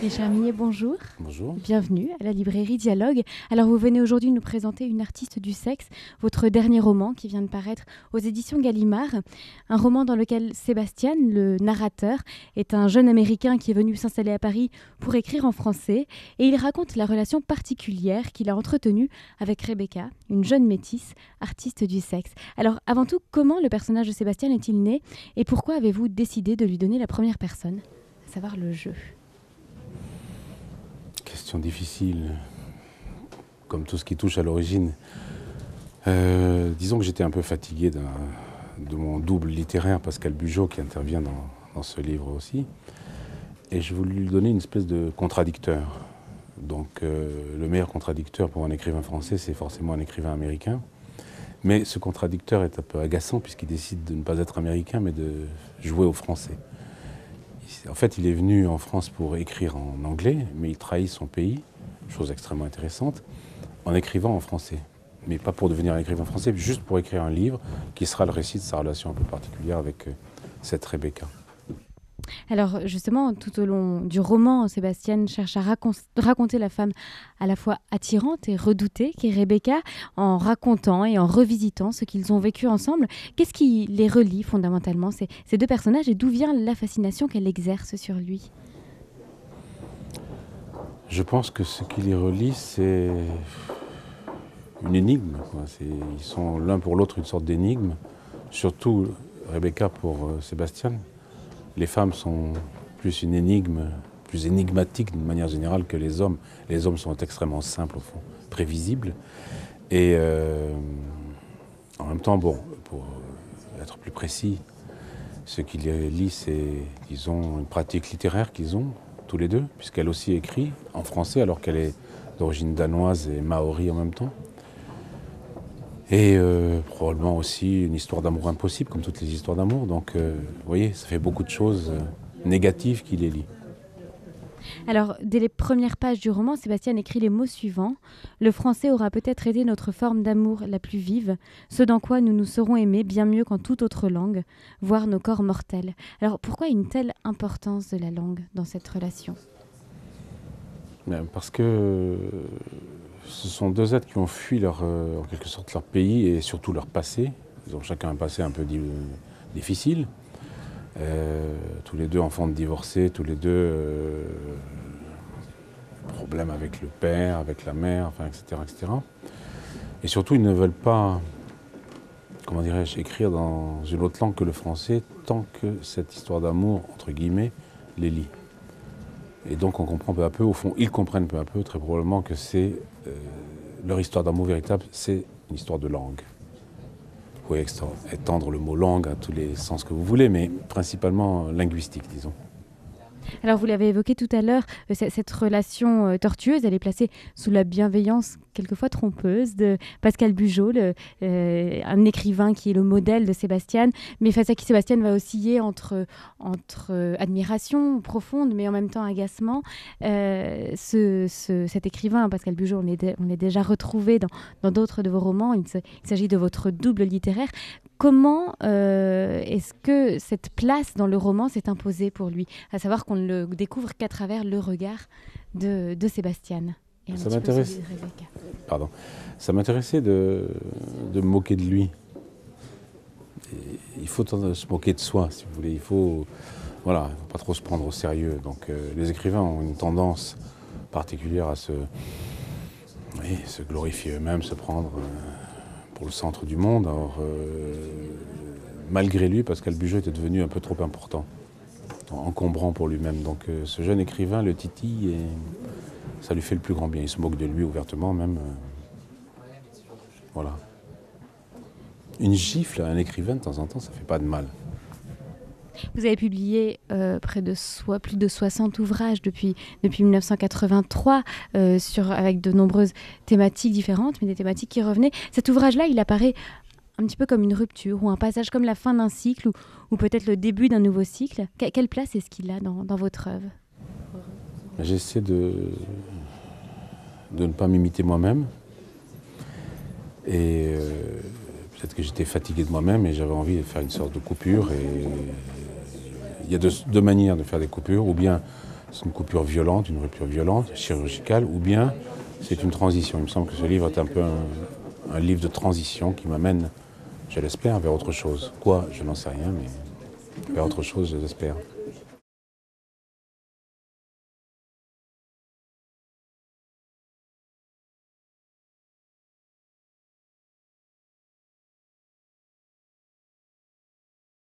Richard Mignet, bonjour. Bonjour. Bienvenue à la librairie Dialogue. Alors vous venez aujourd'hui nous présenter Une artiste du sexe, votre dernier roman qui vient de paraître aux éditions Gallimard. Un roman dans lequel Sébastien, le narrateur, est un jeune Américain qui est venu s'installer à Paris pour écrire en français. Et il raconte la relation particulière qu'il a entretenue avec Rebecca, une jeune métisse, artiste du sexe. Alors avant tout, comment le personnage de Sébastien est-il né et pourquoi avez-vous décidé de lui donner la première personne, à savoir le jeu ? Question difficile, comme tout ce qui touche à l'origine. Disons que j'étais un peu fatigué de mon double littéraire, Pascal Bugeaud, qui intervient dans ce livre aussi. Et je voulais lui donner une espèce de contradicteur. Donc le meilleur contradicteur pour un écrivain français, c'est forcément un écrivain américain. Mais ce contradicteur est un peu agaçant puisqu'il décide de ne pas être américain, mais de jouer au français. En fait, il est venu en France pour écrire en anglais, mais il trahit son pays, chose extrêmement intéressante, en écrivant en français. Mais pas pour devenir un écrivain français, juste pour écrire un livre qui sera le récit de sa relation un peu particulière avec cette Rebecca. Alors justement, tout au long du roman, Sébastien cherche à raconter la femme à la fois attirante et redoutée qu'est Rebecca, en racontant et en revisitant ce qu'ils ont vécu ensemble. Qu'est-ce qui les relie fondamentalement, ces deux personnages, et d'où vient la fascination qu'elle exerce sur lui ? Je pense que ce qui les relie, c'est une énigme, quoi. Ils sont l'un pour l'autre une sorte d'énigme, surtout Rebecca pour Sébastien. Les femmes sont plus une énigme, plus énigmatiques d'une manière générale que les hommes. Les hommes sont extrêmement simples au fond, prévisibles. Et en même temps, bon, pour être plus précis, ce qui les lie, c'est, disons, une pratique littéraire qu'ils ont, tous les deux, puisqu'elle aussi écrit en français alors qu'elle est d'origine danoise et maori en même temps. Et probablement aussi une histoire d'amour impossible, comme toutes les histoires d'amour. Donc, vous voyez, ça fait beaucoup de choses négatives qui les lient. Alors, dès les premières pages du roman, Sébastien écrit les mots suivants. « Le français aura peut-être été notre forme d'amour la plus vive, ce dans quoi nous nous serons aimés bien mieux qu'en toute autre langue, voire nos corps mortels. » Alors, pourquoi une telle importance de la langue dans cette relation ? Parce que ce sont deux êtres qui ont fui en quelque sorte leur pays et surtout leur passé. Ils ont chacun un passé un peu difficile. Tous les deux enfants de divorcés, tous les deux problèmes avec le père, avec la mère, enfin, etc., etc. Et surtout, ils ne veulent pas, comment dirais-je, écrire dans une autre langue que le français tant que cette histoire d'amour, entre guillemets, les lie. Et donc on comprend peu à peu, au fond, ils comprennent peu à peu, très probablement, que c'est leur histoire d'amour véritable, c'est une histoire de langue. Vous pouvez étendre le mot langue à tous les sens que vous voulez, mais principalement linguistique, disons. Alors vous l'avez évoqué tout à l'heure, cette relation tortueuse, elle est placée sous la bienveillance quelquefois trompeuse de Pascal Bugeaud, un écrivain qui est le modèle de Sébastien, mais face à qui Sébastien va osciller entre admiration profonde, mais en même temps agacement. Cet écrivain, Pascal Bugeaud, on l'a déjà retrouvé dans d'autres de vos romans. Il s'agit de votre double littéraire. Comment est-ce que cette place dans le roman s'est imposée pour lui ? À savoir qu'on ne le découvre qu'à travers le regard de Sébastien. Et ça m'intéressait de me moquer de lui. Et il faut se moquer de soi, si vous voulez. Il faut pas trop se prendre au sérieux. Donc les écrivains ont une tendance particulière à se glorifier eux-mêmes, se prendre pour le centre du monde. Alors, malgré lui, Pascal Bugeaud était devenu un peu trop important, encombrant pour lui-même. Donc ce jeune écrivain le titille et ça lui fait le plus grand bien. Il se moque de lui ouvertement même. Voilà. Une gifle à un écrivain de temps en temps, ça fait pas de mal. Vous avez publié plus de 60 ouvrages depuis 1983 avec de nombreuses thématiques différentes, mais des thématiques qui revenaient. Cet ouvrage-là, il apparaît un petit peu comme une rupture ou un passage comme la fin d'un cycle ou peut-être le début d'un nouveau cycle. Quelle place est-ce qu'il a dans votre œuvre ? J'essaie de ne pas m'imiter moi-même. Et peut-être que j'étais fatigué de moi-même et j'avais envie de faire une sorte de coupure. Et il y a deux manières de faire des coupures. Ou bien c'est une coupure violente, une rupture violente, chirurgicale, ou bien c'est une transition. Il me semble que ce livre est un peu un livre de transition qui m'amène, je l'espère, vers autre chose. Quoi, je n'en sais rien, mais vers autre chose, je l'espère.